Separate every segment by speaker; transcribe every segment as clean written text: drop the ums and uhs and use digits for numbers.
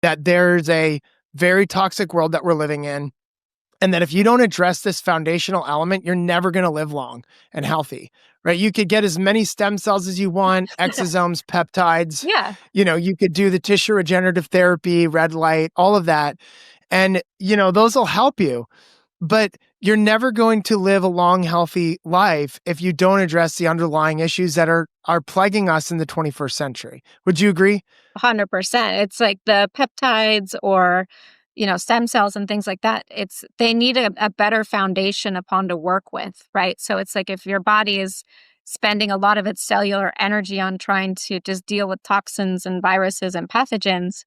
Speaker 1: that there's a very toxic world that we're living in, and that if you don't address this foundational element, you're never going to live long and healthy, right? You could get as many stem cells as you want, exosomes, peptides,
Speaker 2: Yeah.
Speaker 1: you could do the tissue regenerative therapy, red light, all of that. And, those will help you, but you're never going to live a long, healthy life if you don't address the underlying issues that are plaguing us in the 21st century. Would you agree?
Speaker 2: 100%. It's like the peptides or, stem cells and things like that. They need a better foundation upon to work with, right? So it's like if your body is spending a lot of its cellular energy on trying to just deal with toxins and viruses and pathogens,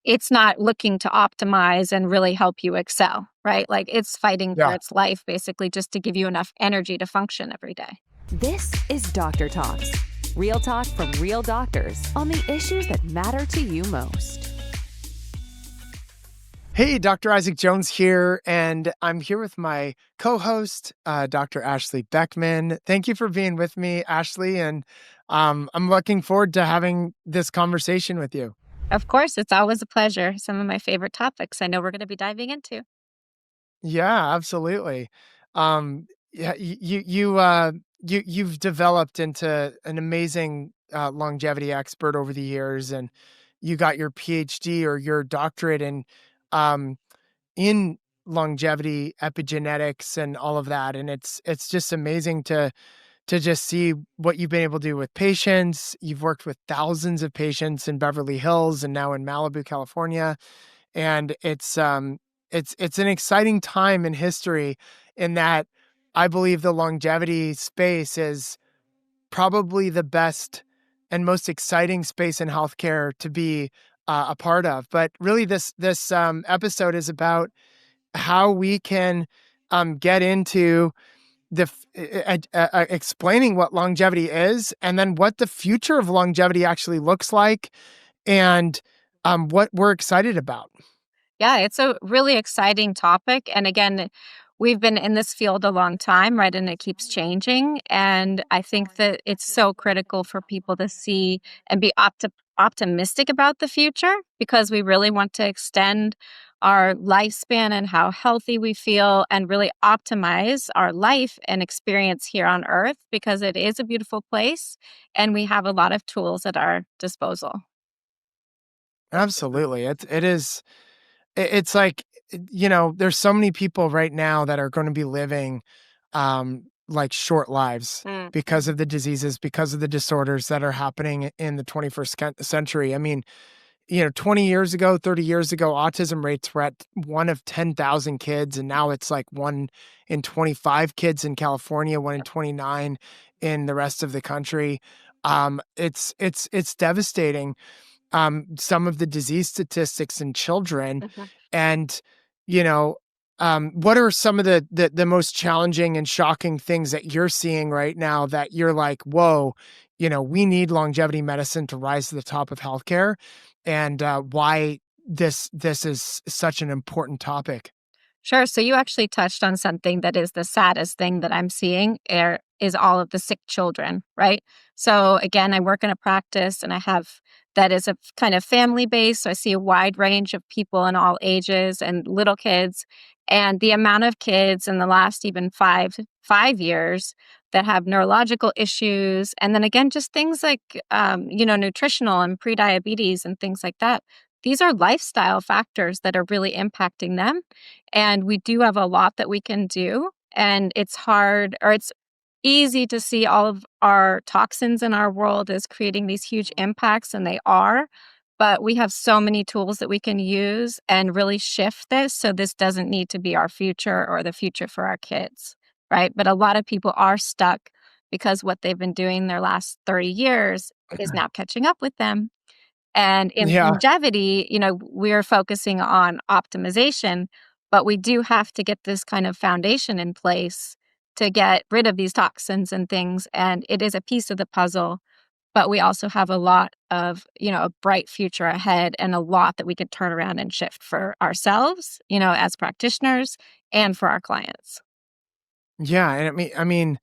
Speaker 2: it's not looking to optimize and really help you excel, right? Like it's fighting for
Speaker 1: Yeah.
Speaker 2: its life basically just to give you enough energy to function every day.
Speaker 3: This is Doctor Talks, real talk from real doctors on the issues that matter to you most.
Speaker 1: Hey, Dr. Isaac Jones here, and I'm here with my co-host, Dr. Ashley Beckman. Thank you for being with me, Ashley, and I'm looking forward to having this conversation with you.
Speaker 2: Of course, it's always a pleasure. Some of my favorite topics I know we're going to be diving into.
Speaker 1: Yeah, absolutely. Yeah, you've developed into an amazing longevity expert over the years, and you got your PhD or your doctorate um, in longevity epigenetics and all of that. And it's just amazing to just see what you've been able to do with patients. You've worked with thousands of patients in Beverly Hills and now in Malibu, California. And it's an exciting time in history in that I believe the longevity space is probably the best and most exciting space in healthcare to be a part of. But really, this episode is about how we can get into explaining what longevity is, and then what the future of longevity actually looks like, and what we're excited about.
Speaker 2: Yeah, it's a really exciting topic. And again, we've been in this field a long time, right? And it keeps changing. And I think that it's so critical for people to see and be optimistic about the future because we really want to extend our lifespan and how healthy we feel and really optimize our life and experience here on earth because it is a beautiful place and we have a lot of tools at our disposal.
Speaker 1: Absolutely, it is. It's like, there's so many people right now that are going to be living like short lives
Speaker 2: Mm.
Speaker 1: because of the diseases, because of the disorders that are happening in the 21st century. I mean, 20 years ago, 30 years ago, autism rates were at 1 of 10,000 kids. And now it's like 1 in 25 kids in California, 1 in 29 in the rest of the country. It's devastating. Some of the disease statistics in children,
Speaker 2: Mhm.
Speaker 1: and, you know, what are some of the most challenging and shocking things that you're seeing right now that you're like, whoa, we need longevity medicine to rise to the top of healthcare, and why this is such an important topic?
Speaker 2: Sure. So you actually touched on something that is the saddest thing that I'm seeing is all of the sick children, right? So again, I work in a practice and I have that is a kind of family based. So I see a wide range of people in all ages and little kids. And the amount of kids in the last even five years that have neurological issues, and then again, just things like nutritional and prediabetes and things like that. These are lifestyle factors that are really impacting them and we do have a lot that we can do. And it's hard or it's easy to see all of our toxins in our world as creating these huge impacts, and they are. But we have so many tools that we can use and really shift this so this doesn't need to be our future or the future for our kids, right? But a lot of people are stuck because what they've been doing their last 30 years is now catching up with them. And in
Speaker 1: Yeah.
Speaker 2: longevity, we're focusing on optimization, but we do have to get this kind of foundation in place to get rid of these toxins and things. And it is a piece of the puzzle, but we also have a lot of, a bright future ahead and a lot that we could turn around and shift for ourselves, as practitioners and for our clients.
Speaker 1: Yeah, and I mean,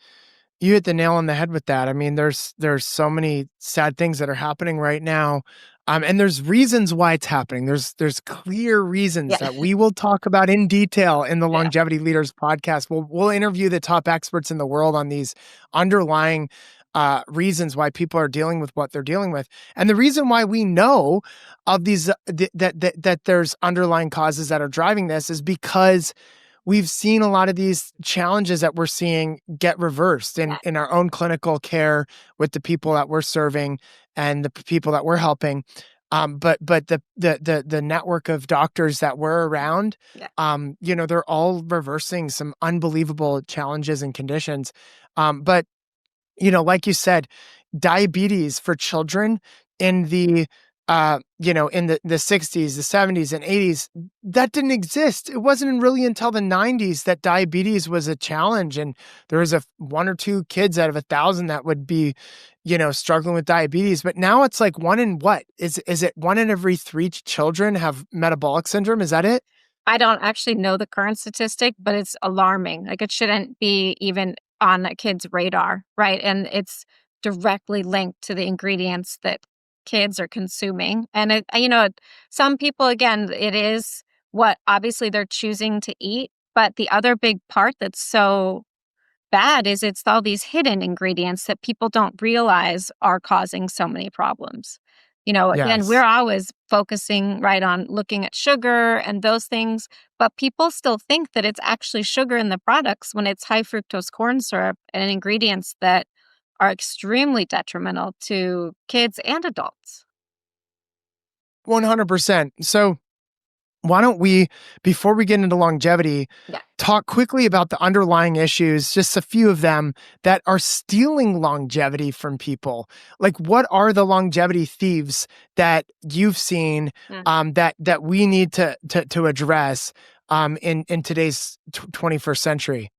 Speaker 1: you hit the nail on the head with that. I mean, there's so many sad things that are happening right now. And there's reasons why it's happening. There's clear reasons
Speaker 2: Yeah.
Speaker 1: that we will talk about in detail in the
Speaker 2: Yeah.
Speaker 1: Longevity Leaders podcast. We'll interview the top experts in the world on these underlying reasons why people are dealing with what they're dealing with, and the reason why we know of these that there's underlying causes that are driving this is because we've seen a lot of these challenges that we're seeing get reversed
Speaker 2: Yeah.
Speaker 1: in our own clinical care with the people that we're serving and the people that we're helping. But the network of doctors that we're around,
Speaker 2: Yeah.
Speaker 1: they're all reversing some unbelievable challenges and conditions. But like you said, diabetes for children in the in the 60s, the 70s and 80s, that didn't exist. It wasn't really until the 90s that diabetes was a challenge, and there was one or two kids out of 1,000 that would be, struggling with diabetes. But now it's like one in what? Is it one in every three children have metabolic syndrome? Is that it?
Speaker 2: I don't actually know the current statistic, but it's alarming. Like, it shouldn't be even on a kid's radar, right? And it's directly linked to the ingredients that kids are consuming. And some people, again, it is what obviously they're choosing to eat. But the other big part that's so bad is it's all these hidden ingredients that people don't realize are causing so many problems. Again, we're
Speaker 1: Yes.
Speaker 2: always focusing right on looking at sugar and those things, but people still think that it's actually sugar in the products when it's high fructose corn syrup and ingredients that are extremely detrimental to kids and adults.
Speaker 1: 100%. So why don't we, before we get into longevity,
Speaker 2: Yeah.
Speaker 1: talk quickly about the underlying issues, just a few of them that are stealing longevity from people. Like, what are the longevity thieves that you've seen that we need to address in today's 21st century?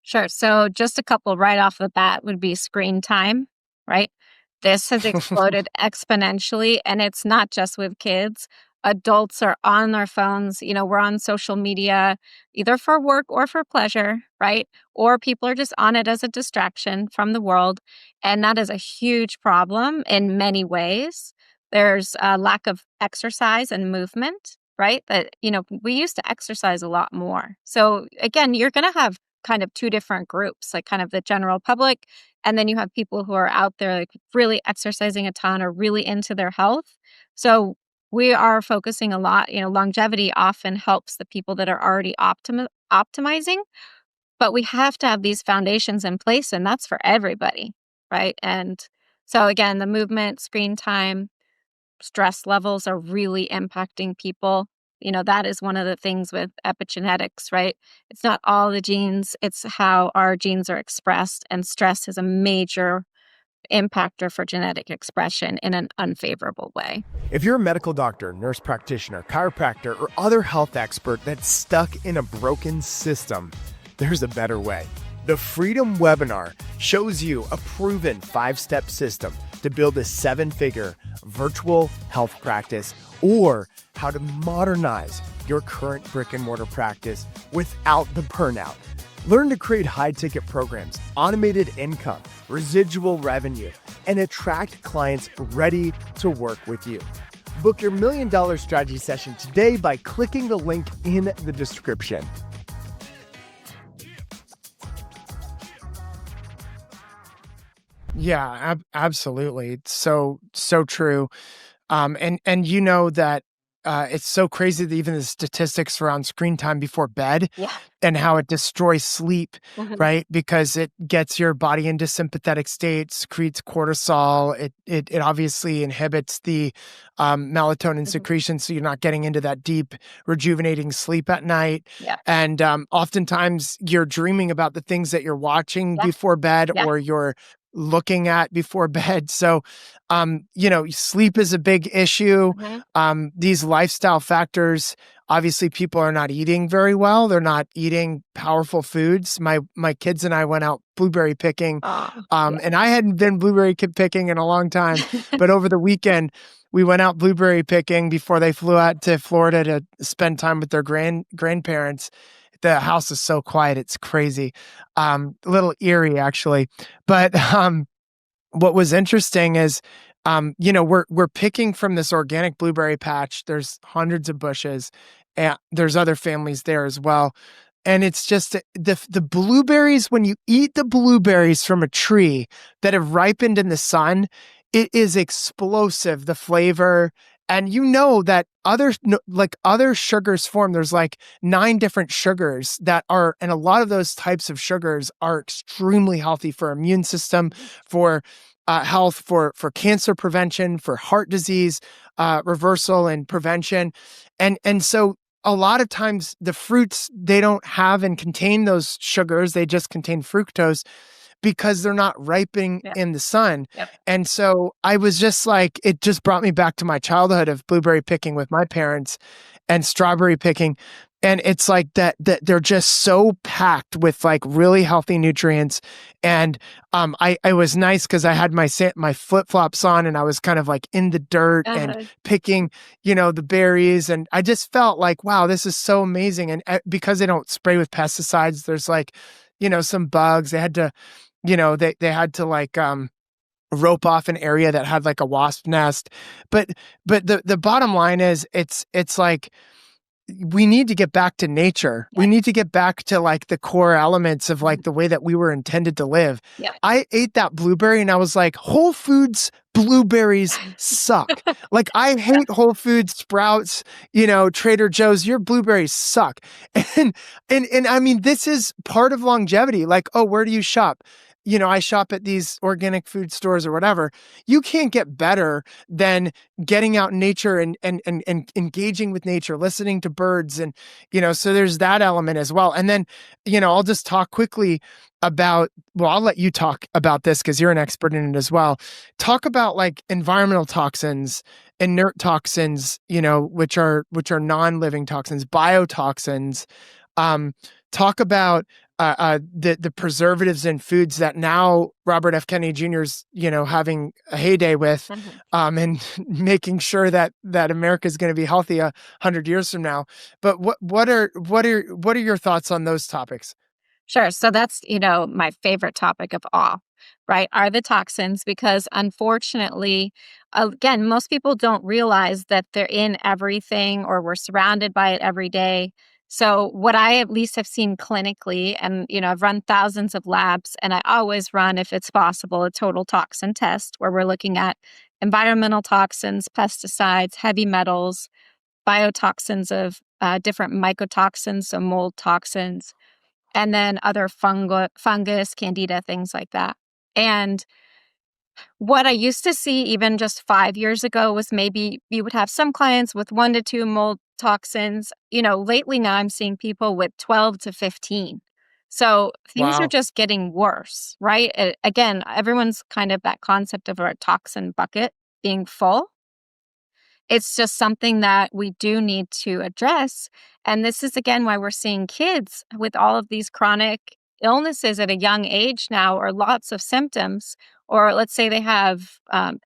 Speaker 2: Sure. So just a couple right off the bat would be screen time, right? This has exploded exponentially, and it's not just with kids. Adults are on their phones. We're on social media either for work or for pleasure, right? Or people are just on it as a distraction from the world. And that is a huge problem in many ways. There's a lack of exercise and movement, right? We used to exercise a lot more. So again, you're going to have kind of two different groups, like kind of the general public, and then you have people who are out there like really exercising a ton or really into their health. So we are focusing a lot, longevity often helps the people that are already optimizing, but we have to have these foundations in place, and that's for everybody, right? And so again, the movement, screen time, stress levels are really impacting people. That is one of the things with epigenetics, right? It's not all the genes, it's how our genes are expressed, and stress is a major impactor for genetic expression in an unfavorable way.
Speaker 1: If you're a medical doctor, nurse practitioner, chiropractor, or other health expert that's stuck in a broken system, there's a better way. The Freedom Webinar shows you a proven 5-step system to build a 7-figure virtual health practice, or how to modernize your current brick and mortar practice without the burnout. Learn to create high-ticket programs, automated income, residual revenue, and attract clients ready to work with you. Book your $1 million strategy session today by clicking the link in the description. Yeah, absolutely. It's so true. And that it's so crazy that even the statistics around screen time before bed
Speaker 2: Yeah.
Speaker 1: and how it destroys sleep,
Speaker 2: Mhm.
Speaker 1: right? Because it gets your body into sympathetic states, secretes cortisol. It obviously inhibits the melatonin
Speaker 2: Mhm.
Speaker 1: secretion, so you're not getting into that deep, rejuvenating sleep at night.
Speaker 2: Yeah.
Speaker 1: And oftentimes you're dreaming about the things that you're watching
Speaker 2: Yeah.
Speaker 1: before bed,
Speaker 2: Yeah.
Speaker 1: or you're looking at before bed. So, sleep is a big issue.
Speaker 2: Mhm.
Speaker 1: These lifestyle factors, obviously people are not eating very well. They're not eating powerful foods. My kids and I went out blueberry picking.
Speaker 2: Aw,
Speaker 1: And I hadn't been blueberry picking in a long time, but over the weekend we went out blueberry picking before they flew out to Florida to spend time with their grandparents. The house is so quiet, it's crazy. A little eerie actually. But what was interesting is we're picking from this organic blueberry patch. There's hundreds of bushes, and there's other families there as well. And it's just the blueberries, when you eat the blueberries from a tree that have ripened in the sun, it is explosive, the flavor. And you know that like other sugars form. There's like 9 different sugars that are, and a lot of those types of sugars are extremely healthy for immune system, for health, for cancer prevention, for heart disease reversal and prevention. And so a lot of times the fruits, they don't have and contain those sugars. They just contain fructose because they're not ripening
Speaker 2: Yep.
Speaker 1: in the sun.
Speaker 2: Yep.
Speaker 1: And so I was just like, it just brought me back to my childhood of blueberry picking with my parents and strawberry picking. And it's like that they're just so packed with like really healthy nutrients. And I was nice because I had my flip-flops on and I was kind of like in the dirt and
Speaker 2: Uh,
Speaker 1: picking, the berries. And I just felt like, wow, this is so amazing. And because they don't spray with pesticides, there's like, some bugs. They had to, they had to like rope off an area that had like a wasp nest. But the bottom line is it's like we need to get back to nature.
Speaker 2: yeah.
Speaker 1: We need to get back to like the core elements of like the way that we were intended to live.
Speaker 2: Yeah.
Speaker 1: I ate that blueberry and I was like, Whole Foods blueberries suck. Like I hate Whole Foods, Sprouts, Trader Joe's, your blueberries suck. And I mean, this is part of longevity. Like, oh, where do you shop? I shop at these organic food stores or whatever. You can't get better than getting out in nature and engaging with nature, listening to birds. And, so there's that element as well. And then, I'll just talk quickly about, well, I'll let you talk about this because you're an expert in it as well. Talk about like environmental toxins, inert toxins, which are non-living toxins, biotoxins. Talk about the preservatives in foods that now Robert F. Kennedy Jr. is having a heyday with,
Speaker 2: Mhm.
Speaker 1: and making sure that America is going to be healthy 100 years from now. But what are your thoughts on those topics?
Speaker 2: Sure. So that's, my favorite topic of all, right? Are the toxins, because unfortunately, again, most people don't realize that they're in everything or we're surrounded by it every day. So, what I at least have seen clinically, and, I've run thousands of labs, and I always run, if it's possible, a total toxin test where we're looking at environmental toxins, pesticides, heavy metals, biotoxins of different mycotoxins, so mold toxins, and then other fungus, candida, things like that. And what I used to see even just 5 years ago was maybe you would have some clients with 1 to 2 mold toxins. Lately now I'm seeing people with 12 to 15. So things are
Speaker 1: Wow.
Speaker 2: just getting worse, right? Again, everyone's kind of that concept of a toxin bucket being full. It's just something that we do need to address. And this is again why we're seeing kids with all of these chronic illnesses at a young age now, or lots of symptoms, or let's say they have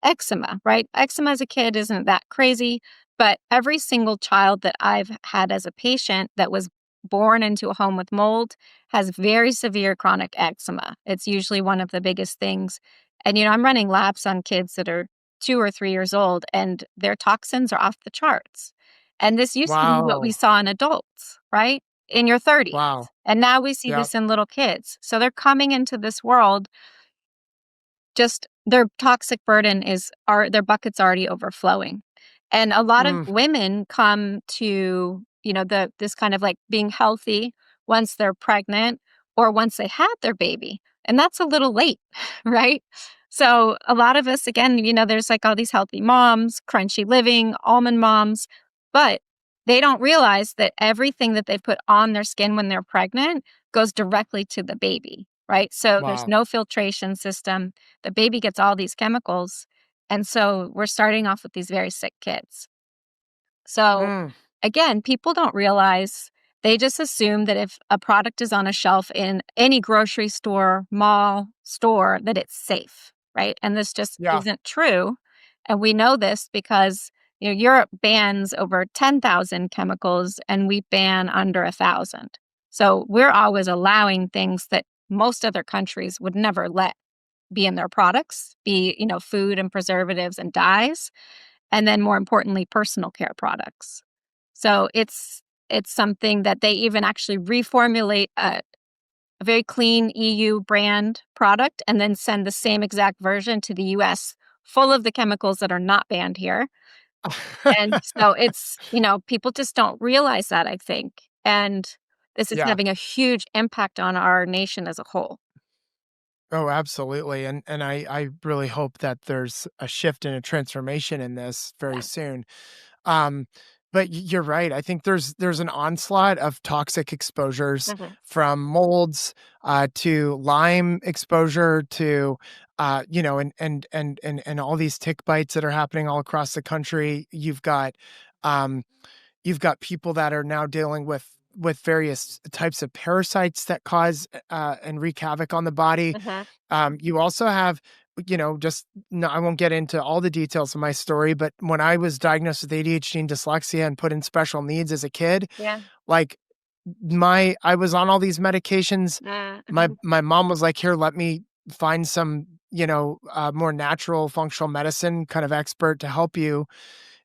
Speaker 2: eczema, right? Eczema as a kid isn't that crazy, but every single child that I've had as a patient that was born into a home with mold has very severe chronic eczema. It's usually one of the biggest things. And, I'm running labs on kids that are 2 or 3 years old, and their toxins are off the charts. And this used to be what we
Speaker 1: Wow.
Speaker 2: saw in adults, right? In your 30s.
Speaker 1: Wow.
Speaker 2: And now we see
Speaker 1: Yep.
Speaker 2: this in little kids. So they're coming into this world, just their toxic burden their bucket's already overflowing. And a lot of
Speaker 1: Mm,
Speaker 2: women come to, this kind of like being healthy once they're pregnant or once they had their baby. And that's a little late, right? So a lot of us, again, there's like all these healthy moms, crunchy living, almond moms, but they don't realize that everything that they put on their skin when they're pregnant goes directly to the baby, right? So there's
Speaker 1: wow.
Speaker 2: no filtration system. The baby gets all these chemicals. And so we're starting off with these very sick kids. So
Speaker 1: Mm,
Speaker 2: again, people don't realize, they just assume that if a product is on a shelf in any grocery store, mall, store, that it's safe, right? And this just
Speaker 1: yeah.
Speaker 2: isn't true. And we know this because Europe bans over 10,000 chemicals and we ban under 1,000. So we're always allowing things that most other countries would never let. be in their products, be, food and preservatives and dyes, and then more importantly, personal care products. So it's something that they even actually reformulate a very clean EU brand product and then send the same exact version to the US full of the chemicals that are not banned here. And so it's, people just don't realize that, I think. And this is
Speaker 1: Yeah.
Speaker 2: having a huge impact on our nation as a whole.
Speaker 1: Oh, absolutely. And I really hope that there's a shift and a transformation in this very
Speaker 2: Yeah.
Speaker 1: soon. Um, but you're right. I think there's an onslaught of toxic exposures
Speaker 2: Mhm.
Speaker 1: from molds to Lyme exposure to and all these tick bites that are happening all across the country. Um, you've got people that are now dealing with various types of parasites that cause and wreak havoc on the body.
Speaker 2: Mhm.
Speaker 1: You also have, just no, I won't get into all the details of my story, but when I was diagnosed with ADHD and dyslexia and put in special needs as a kid,
Speaker 2: Yeah.
Speaker 1: like I was on all these medications.
Speaker 2: Mhm.
Speaker 1: My mom was like, "Here, let me find some, more natural functional medicine kind of expert to help you."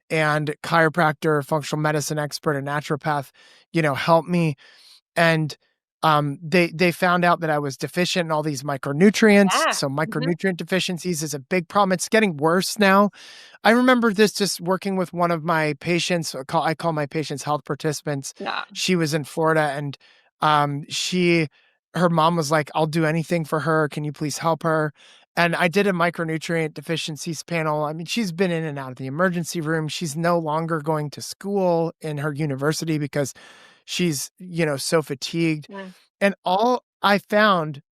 Speaker 1: And chiropractor, functional medicine expert, a naturopath, helped me. And they found out that I was deficient in all these micronutrients.
Speaker 2: Yeah.
Speaker 1: So
Speaker 2: Mhm.
Speaker 1: micronutrient deficiencies is a big problem. It's getting worse now. I remember this just working with one of my patients. I call my patients health participants.
Speaker 2: Yeah.
Speaker 1: She was in Florida, and her mom was like, "I'll do anything for her. Can you please help her?" And I did a micronutrient deficiencies panel. I mean, she's been in and out of the emergency room. She's no longer going to school in her university because she's, so fatigued.
Speaker 2: Mm.
Speaker 1: And all I found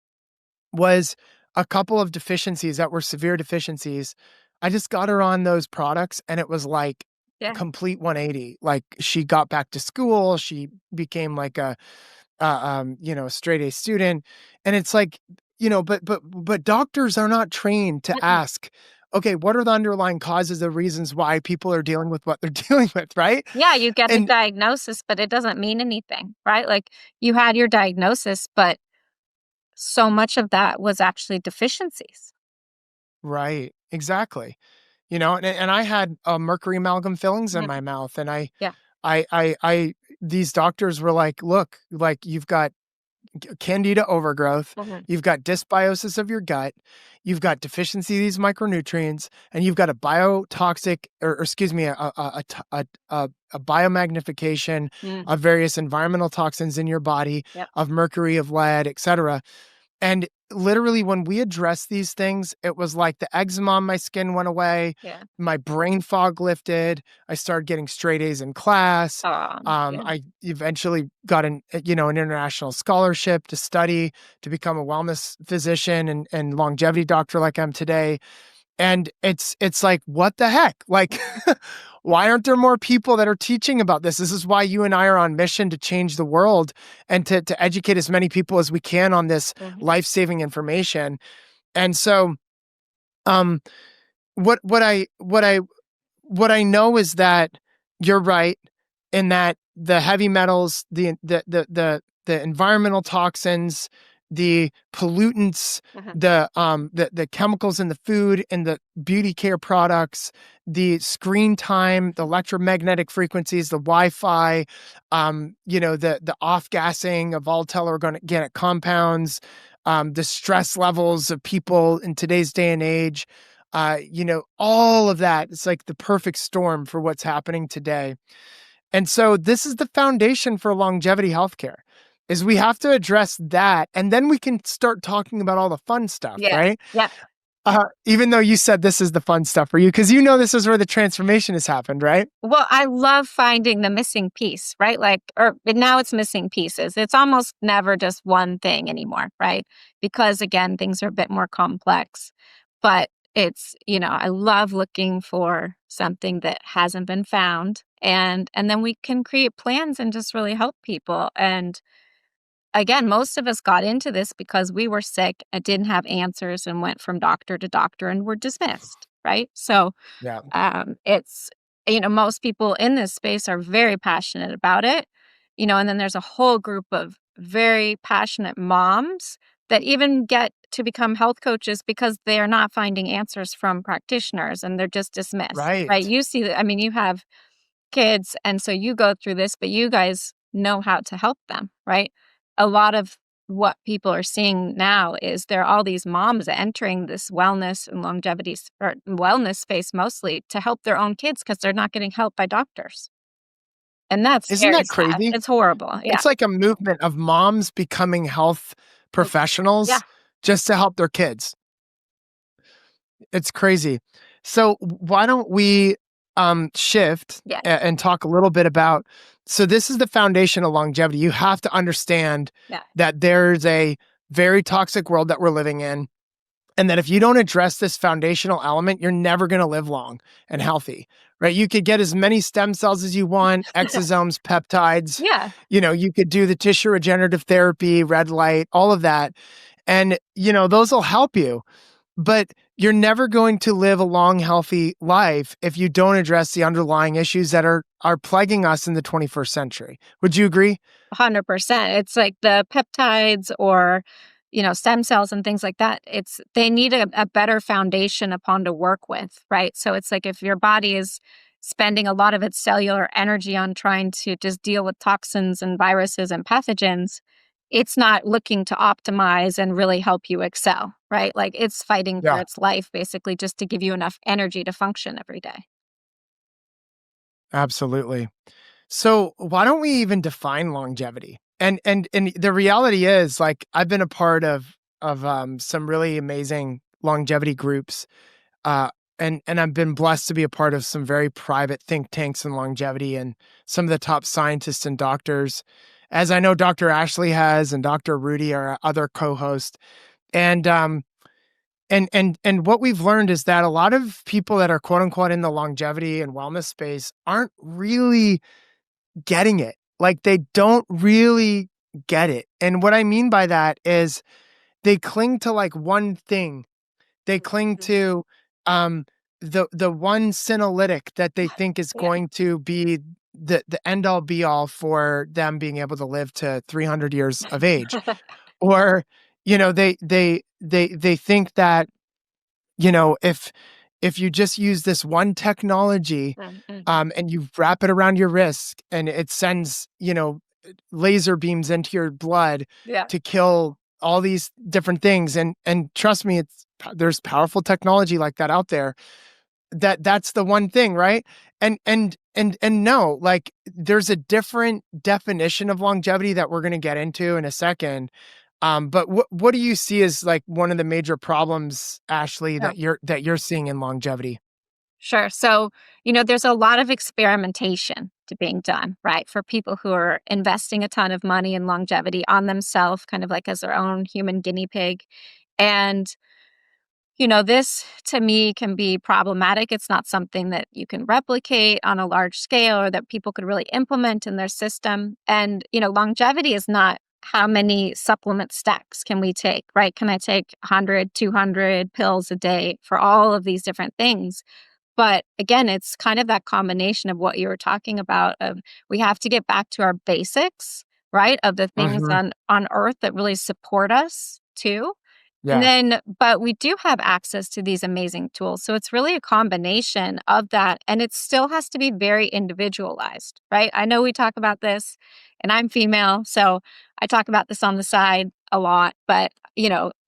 Speaker 1: was a couple of deficiencies that were severe deficiencies. I just got her on those products and it was like a
Speaker 2: Yeah.
Speaker 1: complete 180. Like she got back to school, she became like a straight A student. And it's like, but doctors are not trained to
Speaker 2: Mm-mm.
Speaker 1: ask, okay, what are the underlying causes, the reasons why people are dealing with what they're dealing with, right?
Speaker 2: Yeah, you get a
Speaker 1: And
Speaker 2: diagnosis, but it doesn't mean anything, right? Like you had your diagnosis, but so much of that was actually deficiencies.
Speaker 1: right, exactly. And I had mercury amalgam fillings in
Speaker 2: Mhm.
Speaker 1: my mouth, and
Speaker 2: Yeah.
Speaker 1: these doctors were like, "Look, like you've got candida overgrowth,
Speaker 2: Mhm.
Speaker 1: you've got dysbiosis of your gut, you've got deficiency of these micronutrients, and you've got a biotoxic, or excuse me, a biomagnification
Speaker 2: Mm.
Speaker 1: of various environmental toxins in your body,
Speaker 2: Yep.
Speaker 1: of mercury, of lead, etc." And literally, when we addressed these things, it was like the eczema on my skin went away,
Speaker 2: Yeah.
Speaker 1: my brain fog lifted, I started getting straight A's in class.
Speaker 2: Yeah.
Speaker 1: I eventually got an international scholarship to study to become a wellness physician and longevity doctor like I'm today. And it's like, what the heck? Like, why aren't there more people that are teaching about this? This is why you and I are on mission to change the world and to educate as many people as we can on this
Speaker 2: Mhm.
Speaker 1: life-saving information. And so, um, what I know is that you're right in that the heavy metals, the environmental toxins, the pollutants,
Speaker 2: Mhm.
Speaker 1: the chemicals in the food and the beauty care products, the screen time, the electromagnetic frequencies, the Wi-Fi, the off-gassing of volatile organic compounds, the stress levels of people in today's day and age, all of that. It's like the perfect storm for what's happening today. And so this is the foundation for longevity healthcare is we have to address that and then we can start talking about all the fun stuff,
Speaker 2: Yeah.
Speaker 1: right?
Speaker 2: Yeah.
Speaker 1: Even though you said this is the fun stuff for you, because this is where the transformation has happened, right?
Speaker 2: Well, I love finding the missing piece, right? Like, but now it's missing pieces. It's almost never just one thing anymore, right? Because again, things are a bit more complex. But it's, I love looking for something that hasn't been found, and then we can create plans and just really help people. And again, most of us got into this because we were sick and didn't have answers and went from doctor to doctor and were dismissed, right? So
Speaker 1: Yeah.
Speaker 2: it's, most people in this space are very passionate about it, and then there's a whole group of very passionate moms that even get to become health coaches because they are not finding answers from practitioners and they're just dismissed, right?
Speaker 1: Right.
Speaker 2: You see that, I mean, you have kids, and so you go through this, but you guys know how to help them, right? A lot of what people are seeing now is there are all these moms entering this wellness and or wellness space mostly to help their own kids because they're not getting help by doctors. And that's
Speaker 1: Isn't
Speaker 2: very
Speaker 1: that
Speaker 2: sad.
Speaker 1: crazy?
Speaker 2: It's horrible. Yeah.
Speaker 1: It's like a movement of moms becoming health
Speaker 2: Like, yeah.
Speaker 1: professionals just to help their kids. It's crazy. So why don't we shift
Speaker 2: Yeah.
Speaker 1: and talk a little bit about, so this is the foundation of longevity. You have to understand
Speaker 2: Yeah.
Speaker 1: that there's a very toxic world that we're living in, and that if you don't address this foundational element, you're never going to live long and healthy, right? You could get as many stem cells as you want, exosomes, peptides,
Speaker 2: Yeah.
Speaker 1: you could do the tissue regenerative therapy, red light, all of that. And, those will help you. But you're never going to live a long, healthy life if you don't address the underlying issues that are plaguing us in the 21st century. Would you agree?
Speaker 2: 100%. It's like the peptides or, stem cells and things like that. They need a better foundation upon to work with, right? So it's like if your body is spending a lot of its cellular energy on trying to just deal with toxins and viruses and pathogens, it's not looking to optimize and really help you excel, right? Like it's fighting for
Speaker 1: Yeah,
Speaker 2: its life basically just to give you enough energy to function every day.
Speaker 1: absolutely. So why don't we even define longevity? And the reality is, like, I've been a part of some really amazing longevity groups, uh, and I've been blessed to be a part of some very private think tanks in longevity and some of the top scientists and doctors, as I know Dr. Ashley has and Dr. Rudy are other co-hosts. And and what we've learned is that a lot of people that are quote unquote in the longevity and wellness space aren't really getting it. Like they don't really get it. And what I mean by that is they cling to like one thing. They cling
Speaker 2: Mhm.
Speaker 1: to um the one senolytic that they think is
Speaker 2: Yeah.
Speaker 1: going to be the end all be all for them being able to live to 300 years of age. Or they think that if you just use this one technology,
Speaker 2: Mhm.
Speaker 1: and you wrap it around your wrist and it sends, laser beams into your blood
Speaker 2: Yeah.
Speaker 1: to kill all these different things. And trust me, there's powerful technology like that out there. That's the one thing, right? And no, like there's a different definition of longevity that we're going to get into in a second. But what do you see as like one of the major problems, Ashley,
Speaker 2: Yeah.
Speaker 1: that you're seeing in longevity?
Speaker 2: Sure. So, there's a lot of experimentation to being done, right? For people who are investing a ton of money and longevity on themselves, kind of like as their own human guinea pig. And, this to me can be problematic. It's not something that you can replicate on a large scale or that people could really implement in their system. And, longevity is not how many supplement stacks can we take, right? Can I take 100, 200 pills a day for all of these different things? But again, it's kind of that combination of what you were talking about of we have to get back to our basics, right? Of the things
Speaker 1: Mhm.
Speaker 2: on earth that really support us too. And
Speaker 1: Yeah.
Speaker 2: then, but we do have access to these amazing tools. So it's really a combination of that. And it still has to be very individualized, right? I know we talk about this and I'm female. So I talk about this on the side a lot, but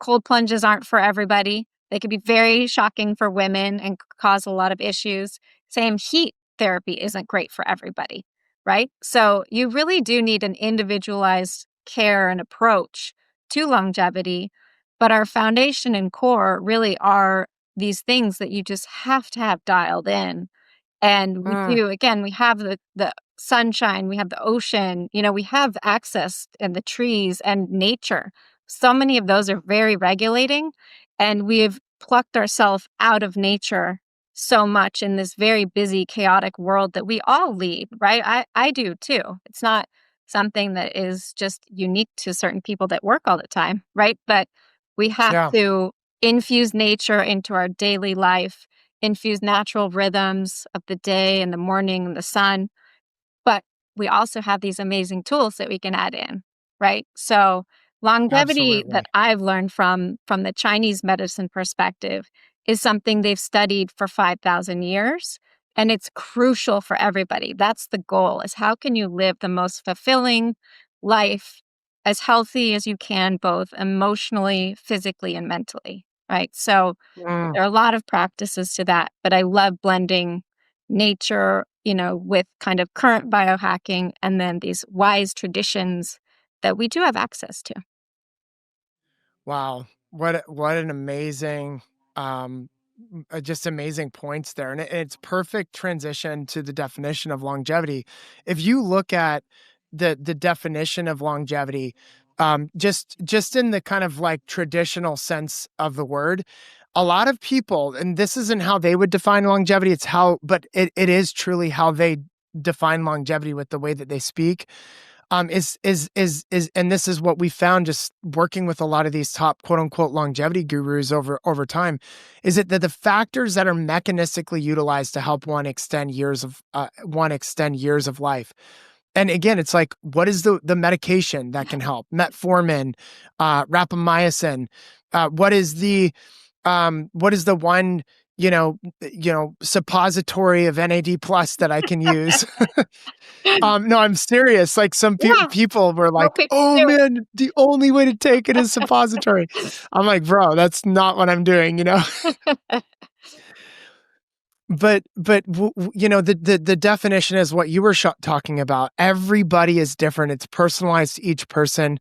Speaker 2: cold plunges aren't for everybody. They can be very shocking for women and cause a lot of issues. Same heat therapy isn't great for everybody, right? So you really do need an individualized care and approach to longevity, but our foundation and core really are these things that you just have to have dialed in. And we
Speaker 1: Mm,
Speaker 2: do, again, we have the sunshine, we have the ocean, we have access and the trees and nature. So many of those are very regulating. And we've plucked ourselves out of nature so much in this very busy, chaotic world that we all lead, right? I do too. It's not something that is just unique to certain people that work all the time, right? But we have
Speaker 1: yeah.
Speaker 2: to infuse nature into our daily life, infuse natural rhythms of the day and the morning and the sun. But we also have these amazing tools that we can add in, right? So Longevity that
Speaker 1: Absolutely.
Speaker 2: I've learned from the Chinese medicine perspective is something they've studied for 5,000 years, and it's crucial for everybody. That's the goal, is how can you live the most fulfilling life as healthy as you can, both emotionally, physically, and mentally, right? So
Speaker 1: Mm.
Speaker 2: there are a lot of practices to that, but I love blending nature, with kind of current biohacking and then these wise traditions that we do have access to.
Speaker 1: Wow. What an amazing, um, just amazing points there, and it's perfect transition to the definition of longevity. If you look at the definition of longevity, just in the kind of like traditional sense of the word, a lot of people, and this isn't how they would define longevity, it's how, but it is truly how they define longevity with the way that they speak. And this is what we found just working with a lot of these top quote unquote longevity gurus over time, is that the factors that are mechanistically utilized to help one extend years of life. And again, it's like, what is the medication that can help? Metformin, rapamycin. What is the one, suppository of NAD plus that I can use? No, I'm serious. Like some
Speaker 2: Yeah,
Speaker 1: people were
Speaker 2: most
Speaker 1: like,
Speaker 2: people
Speaker 1: "Oh
Speaker 2: do.
Speaker 1: man, the only way to take it is suppository." I'm like, "Bro, that's not what I'm doing," you know? But the definition is what you were talking about. Everybody is different. It's personalized to each person.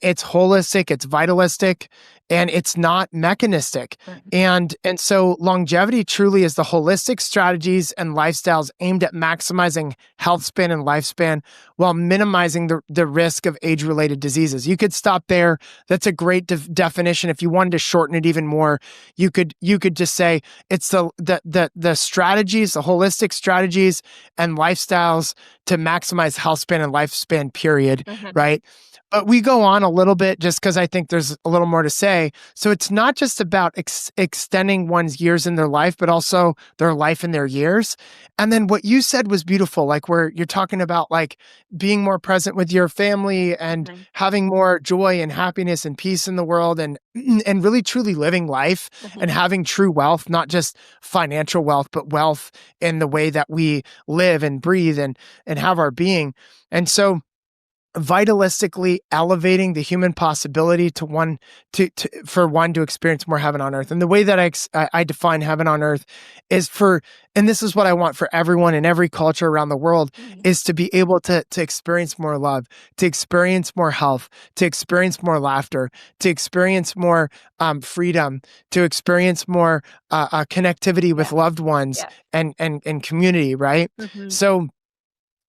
Speaker 1: It's holistic, it's vitalistic, and it's not mechanistic.
Speaker 2: Mhm.
Speaker 1: And so longevity truly is the holistic strategies and lifestyles aimed at maximizing health span and lifespan while minimizing the risk of age-related diseases. You could stop there. That's a great definition. If you wanted to shorten it even more, you could just say it's the strategies, the holistic strategies and lifestyles to maximize health span and lifespan, period,
Speaker 2: Mhm.
Speaker 1: right? But we go on a little bit just because I think there's a little more to say. So it's not just about extending one's years in their life, but also their life in their years. And then what you said was beautiful, like where you're talking about like being more present with your family and
Speaker 2: Mhm.
Speaker 1: having more joy and happiness and peace in the world, and and really truly living life
Speaker 2: Mhm.
Speaker 1: and having true wealth, not just financial wealth, but wealth in the way that we live and breathe and have our being. And so vitalistically elevating the human possibility to one to for one to experience more heaven on earth. And the way that I define heaven on earth is for, and this is what I want for everyone in every culture around the world,
Speaker 2: Mhm.
Speaker 1: is to be able to experience more love, to experience more health, to experience more laughter, to experience more freedom, to experience more connectivity with
Speaker 2: Yeah,
Speaker 1: loved ones
Speaker 2: yeah.
Speaker 1: and community, right?
Speaker 2: Mhm.
Speaker 1: So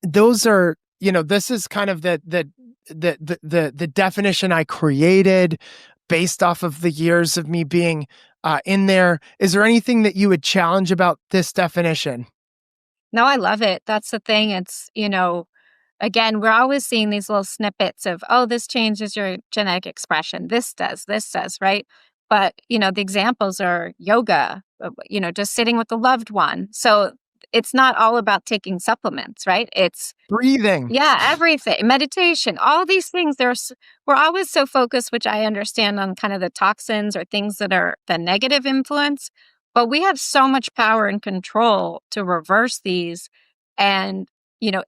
Speaker 1: those are, this is kind of the definition I created based off of the years of me being in there. Is there anything that you would challenge about this definition?
Speaker 2: No, I love it. That's the thing. Again, we're always seeing these little snippets of, oh, this changes your genetic expression. This does, right? But, the examples are yoga, just sitting with a loved one. So it's not all about taking supplements, right?
Speaker 1: Breathing.
Speaker 2: Yeah, everything. Meditation, all these things, we're always so focused, which I understand, on kind of the toxins or things that are the negative influence, but we have so much power and control to reverse these and,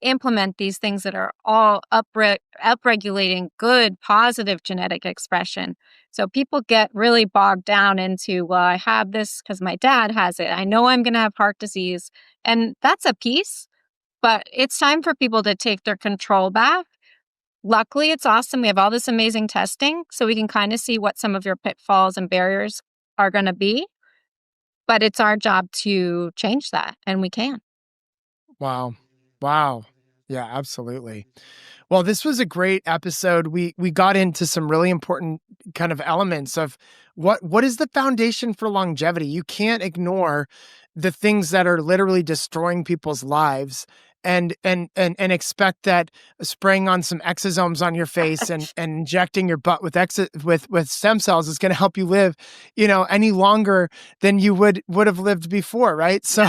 Speaker 2: implement these things that are all upregulating good, positive genetic expression. So people get really bogged down into, well, I have this because my dad has it. I know I'm going to have heart disease. And that's a piece, but it's time for people to take their control back. Luckily, it's awesome. We have all this amazing testing, so we can kind of see what some of your pitfalls and barriers are going to be. But it's our job to change that, and we can.
Speaker 1: Wow. Wow. Yeah, absolutely. Well, this was a great episode. We got into some really important kind of elements of what is the foundation for longevity. You can't ignore the things that are literally destroying people's lives and expect that spraying on some exosomes on your face and injecting your butt with with stem cells is going to help you live, any longer than you would have lived before, right? So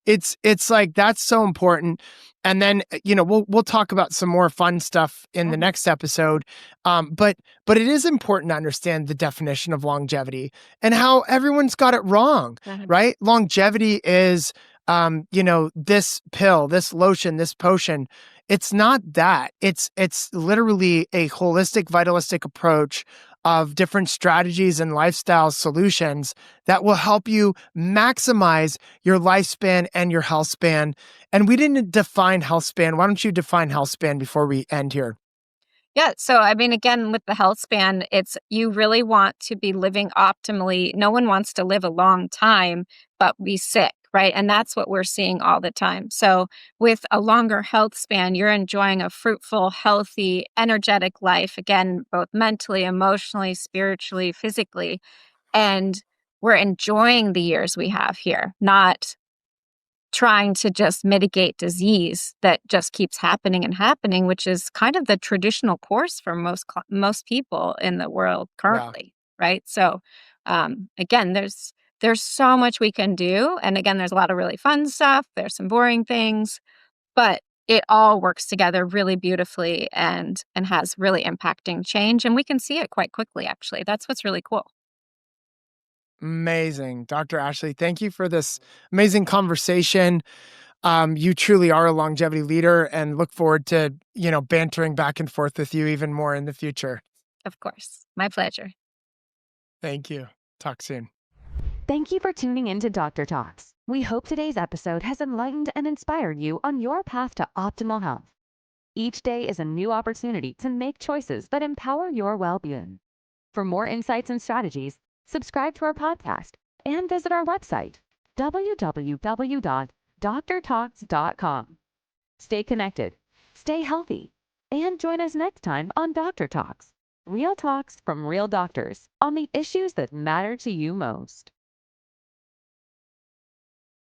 Speaker 1: it's like that's so important. And then we'll talk about some more fun stuff in the
Speaker 2: Mhm.
Speaker 1: next episode. But it is important to understand the definition of longevity and how everyone's got it wrong,
Speaker 2: Mhm.
Speaker 1: right? Longevity is this pill, this lotion, this potion. It's not that. It's literally a holistic, vitalistic approach of different strategies and lifestyle solutions that will help you maximize your lifespan and your health span. And we didn't define health span. Why don't you define health span before we end here?
Speaker 2: Yeah. So, I mean, again, with the health span, it's you really want to be living optimally. No one wants to live a long time, but be sick, right? And that's what we're seeing all the time. So, with a longer health span, you're enjoying a fruitful, healthy, energetic life, again, both mentally, emotionally, spiritually, physically. And we're enjoying the years we have here, not trying to just mitigate disease that just keeps happening and happening, which is kind of the traditional course for most people in the world
Speaker 1: Yeah.
Speaker 2: currently, right? So, again, there's so much we can do, and again, there's a lot of really fun stuff. There's some boring things, but it all works together really beautifully and has really impacting change, and we can see it quite quickly. Actually, that's what's really cool.
Speaker 1: Amazing. Dr. Ashley, thank you for this amazing conversation. You truly are a longevity leader and look forward to, bantering back and forth with you even more in the future.
Speaker 2: Of course, my pleasure.
Speaker 1: Thank you. Talk soon.
Speaker 3: Thank you for tuning in to Doctor Talks. We hope today's episode has enlightened and inspired you on your path to optimal health. Each day is a new opportunity to make choices that empower your well-being. For more insights and strategies, subscribe to our podcast and visit our website, www.drtalks.com. Stay connected, stay healthy, and join us next time on Doctor Talks. Real talks from real doctors on the issues that matter to you most.